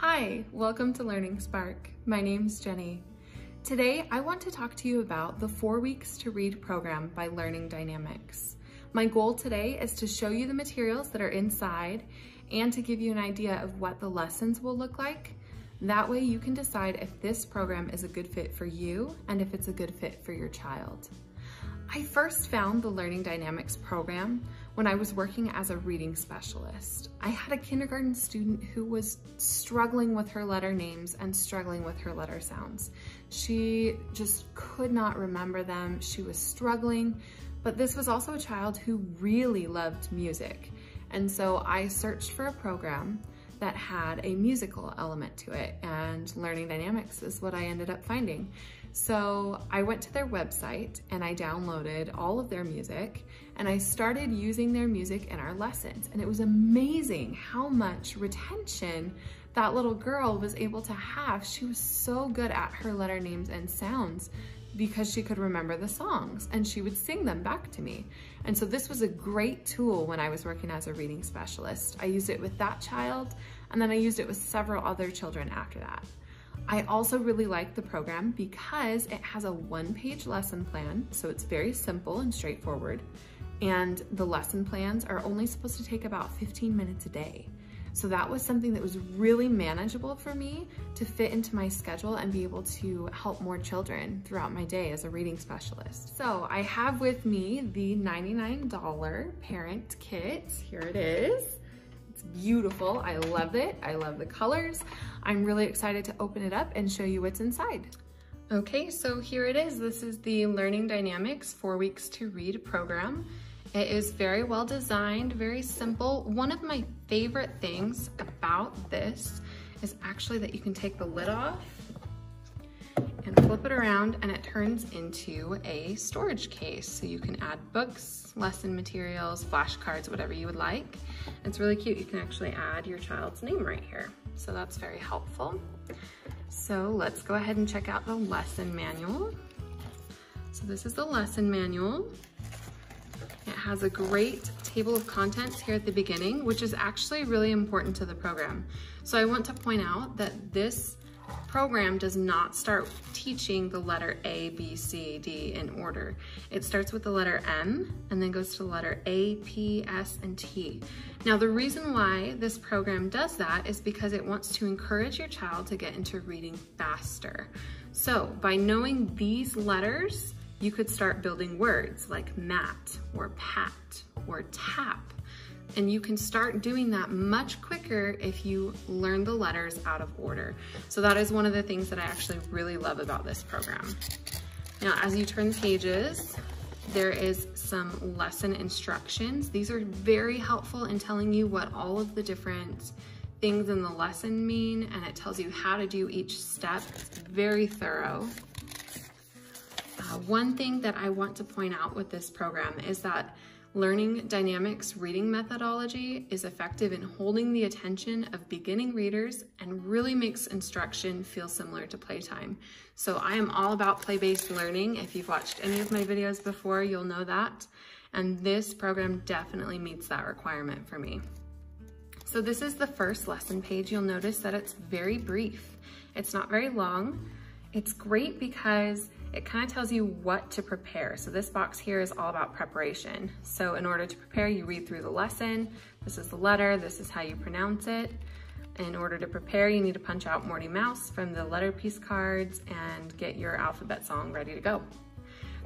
Hi, welcome to Learning Spark. My name's Jenny. Today, I want to talk to you about the 4 Weeks to Read program by Learning Dynamics. My goal today is to show you the materials that are inside and to give you an idea of what the lessons will look like. That way you can decide if this program is a good fit for you and if it's a good fit for your child. I first found the Learning Dynamics program when I was working as a reading specialist. I had a kindergarten student who was struggling with her letter names and struggling with her letter sounds. She just could not remember them. She was struggling, but this was also a child who really loved music. And so I searched for a program that had a musical element to it, and Learning Dynamics is what I ended up finding. So I went to their website and I downloaded all of their music and I started using their music in our lessons. And it was amazing how much retention that little girl was able to have. She was so good at her letter names and sounds because she could remember the songs and she would sing them back to me. And so this was a great tool when I was working as a reading specialist. I used it with that child, and then I used it with several other children after that. I also really like the program because it has a one-page lesson plan, so it's very simple and straightforward. And the lesson plans are only supposed to take about 15 minutes a day. So that was something that was really manageable for me to fit into my schedule and be able to help more children throughout my day as a reading specialist. So I have with me the $99 parent kit. Here it is. It's beautiful. I love it. I love the colors. I'm really excited to open it up and show you what's inside. Okay, so here it is. This is the Learning Dynamics 4 Weeks to Read program. It is very well designed, very simple. One of my favorite things about this is actually that you can take the lid off and flip it around and it turns into a storage case. So you can add books, lesson materials, flashcards, whatever you would like. It's really cute. You can actually add your child's name right here. So that's very helpful. So let's go ahead and check out the lesson manual. So this is the lesson manual. It has a great table of contents here at the beginning, which is actually really important to the program. So I want to point out that this program does not start teaching the letter A, B, C, D in order. It starts with the letter M and then goes to the letter A, P, S, and T. Now the reason why this program does that is because it wants to encourage your child to get into reading faster. So by knowing these letters, you could start building words like mat or pat or tap. And you can start doing that much quicker if you learn the letters out of order. So that is one of the things that I actually really love about this program. Now, as you turn the pages, there is some lesson instructions. These are very helpful in telling you what all of the different things in the lesson mean, and it tells you how to do each step. It's very thorough. One thing that I want to point out with this program is that Learning Dynamics reading methodology is effective in holding the attention of beginning readers and really makes instruction feel similar to playtime. So I am all about play-based learning. If you've watched any of my videos before, you'll know that. And this program definitely meets that requirement for me. So this is the first lesson page. You'll notice that it's very brief. It's not very long. It's great because it kind of tells you what to prepare. So this box here is all about preparation. So in order to prepare, you read through the lesson. This is the letter, this is how you pronounce it. In order to prepare, you need to punch out Morty Mouse from the letter piece cards and get your alphabet song ready to go.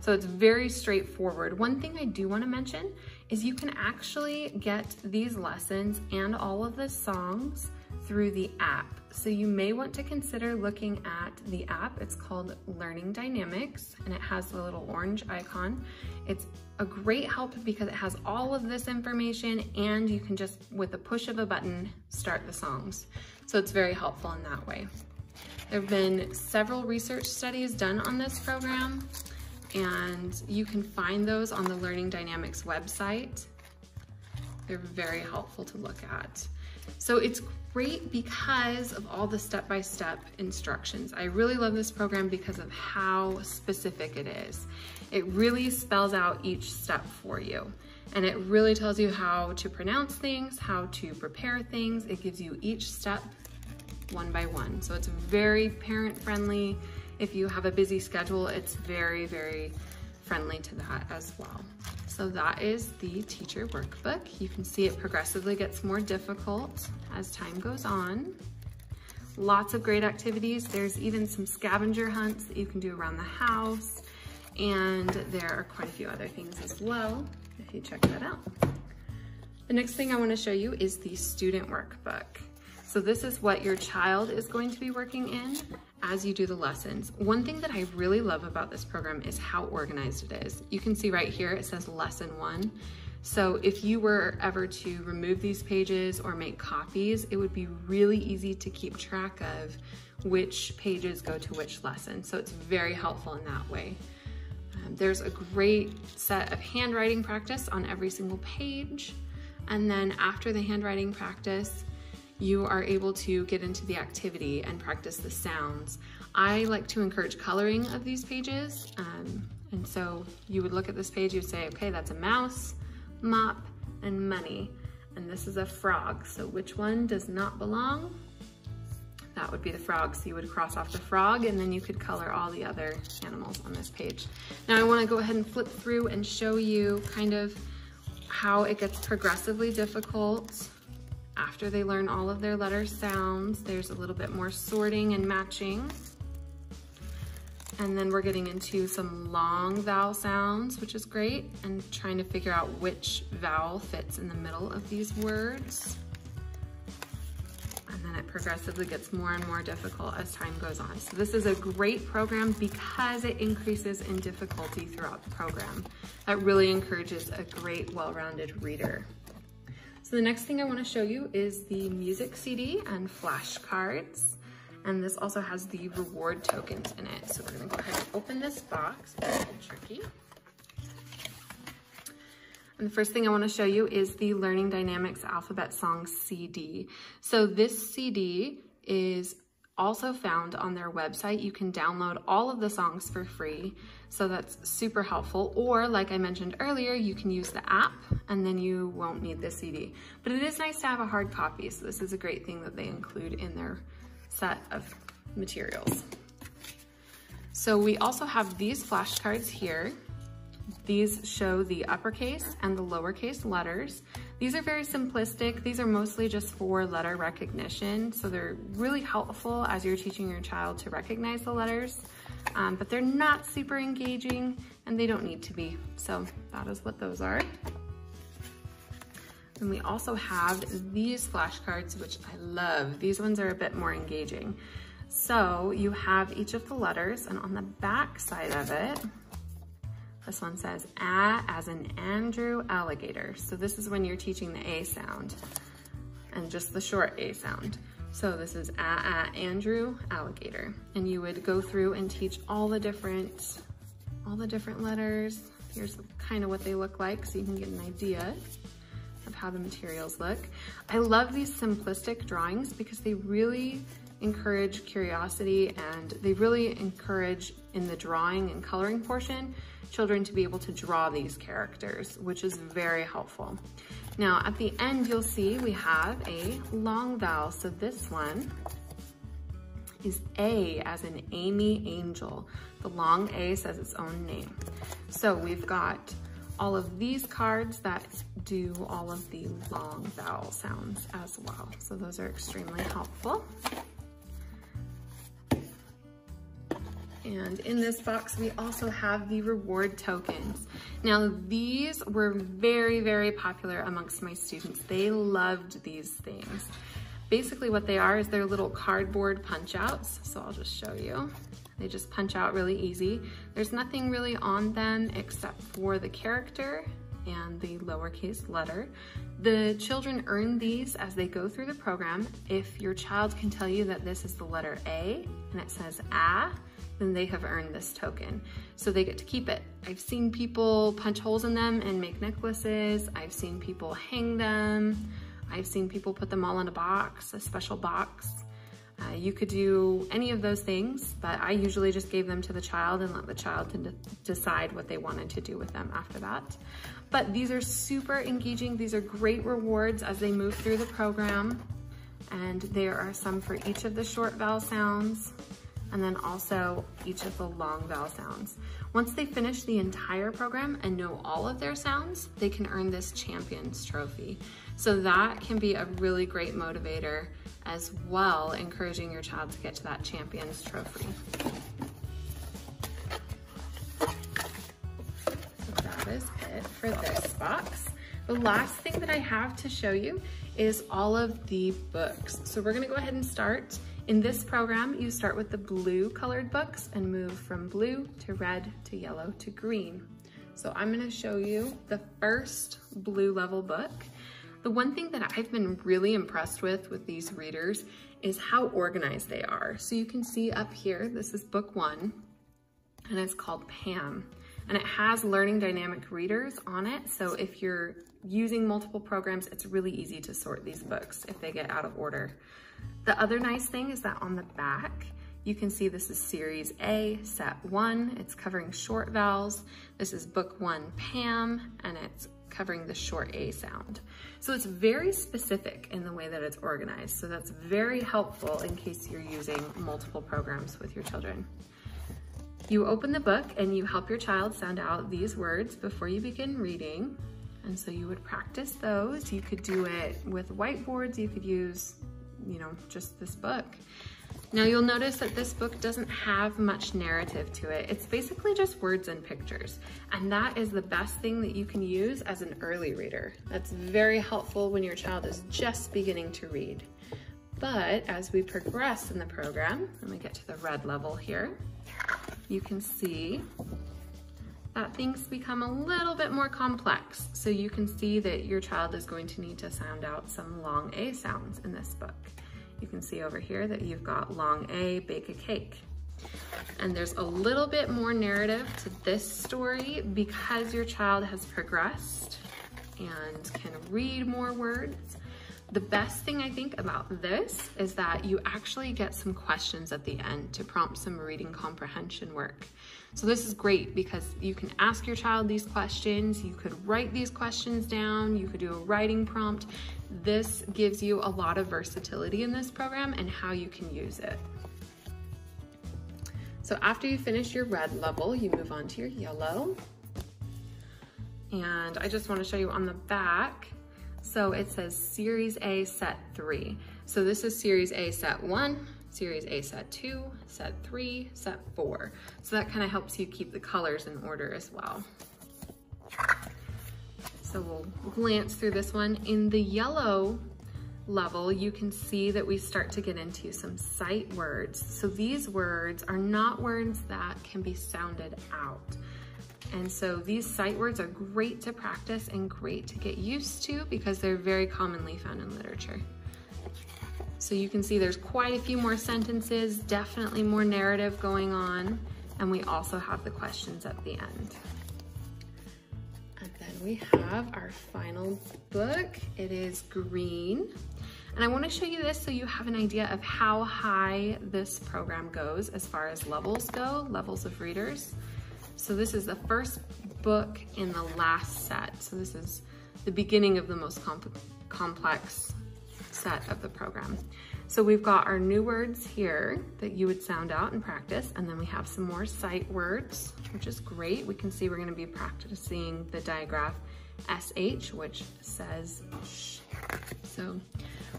So it's very straightforward. One thing I do want to mention is you can actually get these lessons and all of the songs through the app. So you may want to consider looking at the app. It's called Learning Dynamics and it has the little orange icon. It's a great help because it has all of this information and you can just, with the push of a button, start the songs. So it's very helpful in that way. There have been several research studies done on this program and you can find those on the Learning Dynamics website. They're very helpful to look at. So it's great because of all the step-by-step instructions. I really love this program because of how specific it is. It really spells out each step for you. And it really tells you how to pronounce things, how to prepare things. It gives you each step one by one. So it's very parent friendly. If you have a busy schedule, it's very, very friendly to that as well. So that is the teacher workbook. You can see it progressively gets more difficult as time goes on. Lots of great activities. There's even some scavenger hunts that you can do around the house. And there are quite a few other things as well, if you check that out. The next thing I want to show you is the student workbook. So this is what your child is going to be working in as you do the lessons. One thing that I really love about this program is how organized it is. You can see right here, it says lesson 1. So if you were ever to remove these pages or make copies, it would be really easy to keep track of which pages go to which lesson. So it's very helpful in that way. There's a great set of handwriting practice on every single page. And then after the handwriting practice, you are able to get into the activity and practice the sounds. I like to encourage coloring of these pages. And so you would look at this page, you'd say, okay, that's a mouse, mop, and money. And this is a frog. So which one does not belong? That would be the frog. So you would cross off the frog and then you could color all the other animals on this page. Now I want to go ahead and flip through and show you kind of how it gets progressively difficult after they learn all of their letter sounds. There's a little bit more sorting and matching. And then we're getting into some long vowel sounds, which is great, and trying to figure out which vowel fits in the middle of these words. And then it progressively gets more and more difficult as time goes on. So this is a great program because it increases in difficulty throughout the program. That really encourages a great, well-rounded reader. So the next thing I want to show you is the music CD and flashcards. And this also has the reward tokens in it. So we're going to go ahead and open this box. It's a little tricky. And the first thing I want to show you is the Learning Dynamics Alphabet Songs CD. So this CD is also found on their website. You can download all of the songs for free. So that's super helpful. Or like I mentioned earlier, you can use the app and then you won't need the CD. But it is nice to have a hard copy. So this is a great thing that they include in their set of materials. So we also have these flashcards here. These show the uppercase and the lowercase letters. These are very simplistic. These are mostly just for letter recognition. So they're really helpful as you're teaching your child to recognize the letters, but they're not super engaging and they don't need to be. So that is what those are. And we also have these flashcards, which I love. These ones are a bit more engaging. So you have each of the letters, and on the back side of it, this one says A as in Andrew, alligator. So this is when you're teaching the A sound and just the short A sound. So this is A, Andrew, alligator. And you would go through and teach all the different letters. Here's kind of what they look like so you can get an idea of how the materials look. I love these simplistic drawings because they really encourage curiosity and they really encourage in the drawing and coloring portion children to be able to draw these characters, which is very helpful. Now at the end you'll see we have a long vowel. So this one is A as in Amy, angel. The long A says its own name. So we've got all of these cards that do all of the long vowel sounds as well. So those are extremely helpful. And in this box, we also have the reward tokens. Now these were very, very popular amongst my students. They loved these things. Basically what they are is they're little cardboard punch outs. So I'll just show you. They just punch out really easy. There's nothing really on them except for the character and the lowercase letter. The children earn these as they go through the program. If your child can tell you that this is the letter A and it says A, then they have earned this token. So they get to keep it. I've seen people punch holes in them and make necklaces. I've seen people hang them. I've seen people put them all in a box, a special box. You could do any of those things, but I usually just gave them to the child and let the child decide what they wanted to do with them after that. But these are super engaging. These are great rewards as they move through the program. and there are some for each of the short vowel sounds, and then also each of the long vowel sounds. Once they finish the entire program and know all of their sounds, they can earn this Champions Trophy. So that can be a really great motivator as well, encouraging your child to get to that Champions Trophy. So that is it for this box. The last thing that I have to show you is all of the books. So we're gonna go ahead and start. In this program, you start with the blue colored books and move from blue to red to yellow to green. So I'm gonna show you the first blue level book. The one thing that I've been really impressed with these readers is how organized they are. So you can see up here, this is book 1, and it's called Pam. And it has learning dynamic readers on it. So if you're using multiple programs, it's really easy to sort these books if they get out of order. The other nice thing is that on the back, you can see this is Series A, Set 1. It's covering short vowels. This is Book 1, Pam, and it's covering the short A sound. So it's very specific in the way that it's organized. So that's very helpful in case you're using multiple programs with your children. You open the book and you help your child sound out these words before you begin reading. And so you would practice those. You could do it with whiteboards. You could use, just this book. Now you'll notice that this book doesn't have much narrative to it. It's basically just words and pictures. And that is the best thing that you can use as an early reader. That's very helpful when your child is just beginning to read. But as we progress in the program, and we get to the red level here, you can see that things become a little bit more complex. So you can see that your child is going to need to sound out some long A sounds in this book. You can see over here that you've got long A, bake a cake. And there's a little bit more narrative to this story because your child has progressed and can read more words. The best thing I think about this is that you actually get some questions at the end to prompt some reading comprehension work. So this is great because you can ask your child these questions, you could write these questions down, you could do a writing prompt. This gives you a lot of versatility in this program and how you can use it. So after you finish your red level, you move on to your yellow. And I just want to show you on the back. So it says Series A, Set 3. So this is Series A, Set 1, Series A, Set 2, Set 3, Set 4. So that kind of helps you keep the colors in order as well. So we'll glance through this one. In the yellow level, you can see that we start to get into some sight words. So these words are not words that can be sounded out. And so these sight words are great to practice and great to get used to because they're very commonly found in literature. So you can see there's quite a few more sentences, definitely more narrative going on, and we also have the questions at the end. And then we have our final book. It is green. And I want to show you this so you have an idea of how high this program goes as far as levels go, levels of readers. So this is the first book in the last set. So this is the beginning of the most complex set of the program. So we've got our new words here that you would sound out and practice, and then we have some more sight words, which is great. We can see we're going to be practicing the digraph SH, which says sh. So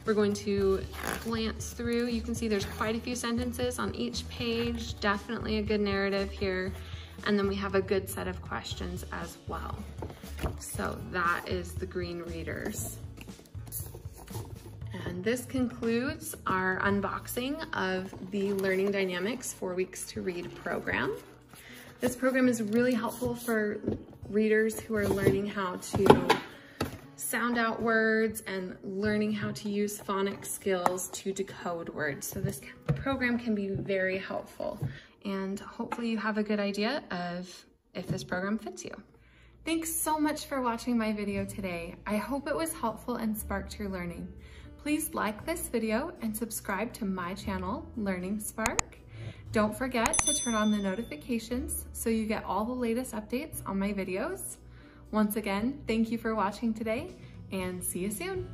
we're going to glance through. You can see there's quite a few sentences on each page, definitely a good narrative here. And then we have a good set of questions as well. So that is the green readers. And this concludes our unboxing of the Learning Dynamics 4 Weeks to Read program. This program is really helpful for readers who are learning how to sound out words and learning how to use phonics skills to decode words. So this program can be very helpful. And hopefully you have a good idea of if this program fits you. Thanks so much for watching my video today. I hope it was helpful and sparked your learning. Please like this video and subscribe to my channel, Learning Spark. Don't forget to turn on the notifications so you get all the latest updates on my videos. Once again, thank you for watching today and see you soon.